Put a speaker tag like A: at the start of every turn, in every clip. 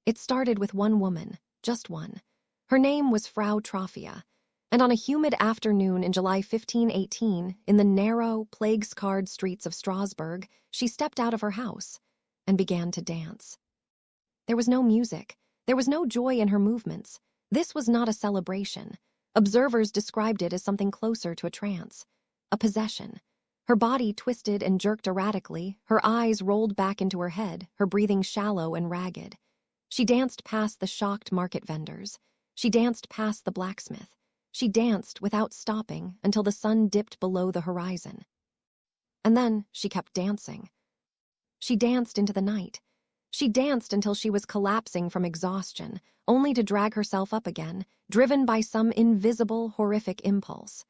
A: It started with one woman, just one. Her name was Frau Troffea, and on a humid afternoon in July 1518, in the narrow, plague-scarred streets of Strasbourg, she stepped out of her house and began to dance. There was no music. There was no joy in her movements. This was not a celebration. Observers described it as something closer to a trance, a possession. Her body twisted and jerked erratically, her eyes rolled back into her head, her breathing shallow and ragged. She danced past the shocked market vendors. She danced past the blacksmith. She danced without stopping until the sun dipped below the horizon. And then she kept dancing. She danced into the night. She danced until she was collapsing from exhaustion, only to drag herself up again, driven by some invisible, horrific impulse.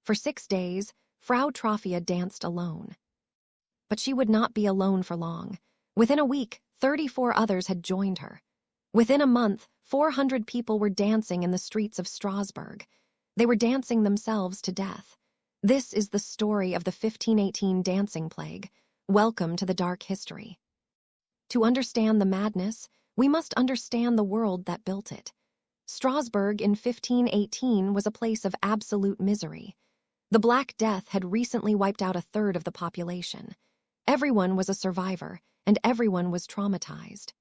A: For 6 days, Frau Troffea danced alone. But she would not be alone for long. Within a week, 34 others had joined her. Within a month, 400 people were dancing in the streets of Strasbourg. They were dancing themselves to death. This is the story of the 1518 dancing plague. Welcome to the dark history. To understand the madness, we must understand the world that built it. Strasbourg in 1518 was a place of absolute misery. The Black Death had recently wiped out a third of the population. Everyone was a survivor, and everyone was traumatized.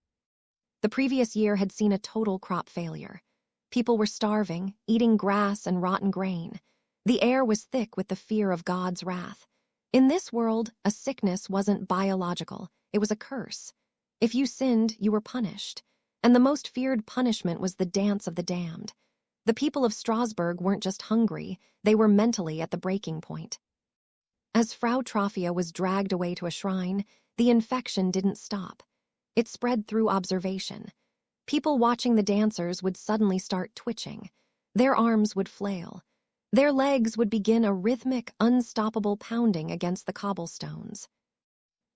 A: The previous year had seen a total crop failure. People were starving, eating grass and rotten grain. The air was thick with the fear of God's wrath. In this world, a sickness wasn't biological, it was a curse. If you sinned, you were punished. And the most feared punishment was the dance of the damned. The people of Strasbourg weren't just hungry, they were mentally at the breaking point. As Frau Troffea was dragged away to a shrine, the infection didn't stop. It spread through observation. People watching the dancers would suddenly start twitching. Their arms would flail. Their legs would begin a rhythmic, unstoppable pounding against the cobblestones.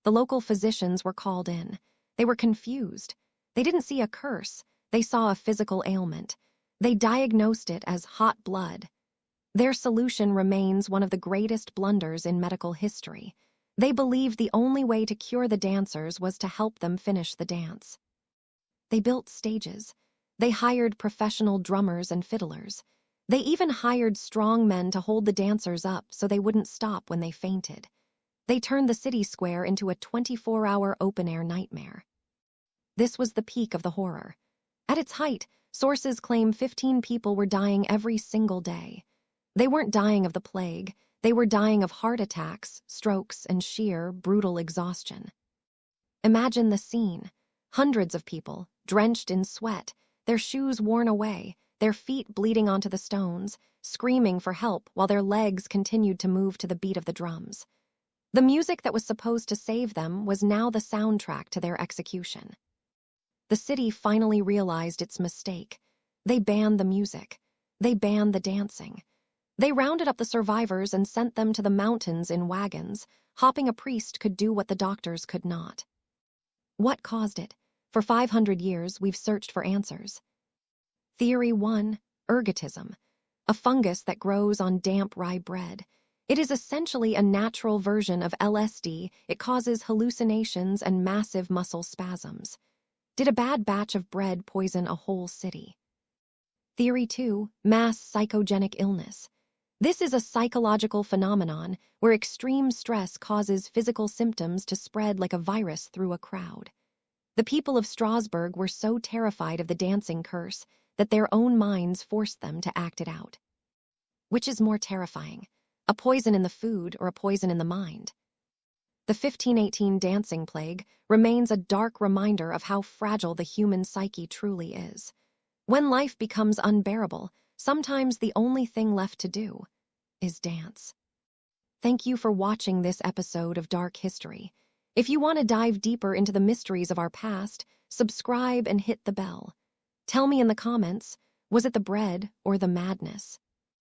A: The local physicians were called in. They were confused. They didn't see a curse. They saw a physical ailment. They diagnosed it as hot blood. Their solution remains one of the greatest blunders in medical history. They believed the only way to cure the dancers was to help them finish the dance. They built stages. They hired professional drummers and fiddlers. They even hired strong men to hold the dancers up so they wouldn't stop when they fainted. They turned the city square into a 24-hour open-air nightmare. This was the peak of the horror. At its height, sources claim 15 people were dying every single day. They weren't dying of the plague. They were dying of heart attacks, strokes, and sheer, brutal exhaustion. Imagine the scene. Hundreds of people, drenched in sweat, their shoes worn away, their feet bleeding onto the stones, screaming for help while their legs continued to move to the beat of the drums. The music that was supposed to save them was now the soundtrack to their execution. The city finally realized its mistake. They banned the music. They banned the dancing. They rounded up the survivors and sent them to the mountains in wagons. Hopping a priest could do what the doctors could not. What caused it? For 500 years, we've searched for answers. Theory 1, ergotism, a fungus that grows on damp rye bread. It is essentially a natural version of LSD. It causes hallucinations and massive muscle spasms. Did a bad batch of bread poison a whole city? Theory 2, mass psychogenic illness. This is a psychological phenomenon where extreme stress causes physical symptoms to spread like a virus through a crowd. The people of Strasbourg were so terrified of the dancing curse that their own minds forced them to act it out. Which is more terrifying, a poison in the food or a poison in the mind? The 1518 dancing plague remains a dark reminder of how fragile the human psyche truly is. When life becomes unbearable, sometimes the only thing left to do is dance. Thank you for watching this episode of Dark History. If you want to dive deeper into the mysteries of our past, subscribe and hit the bell. Tell me in the comments, was it the bread or the madness?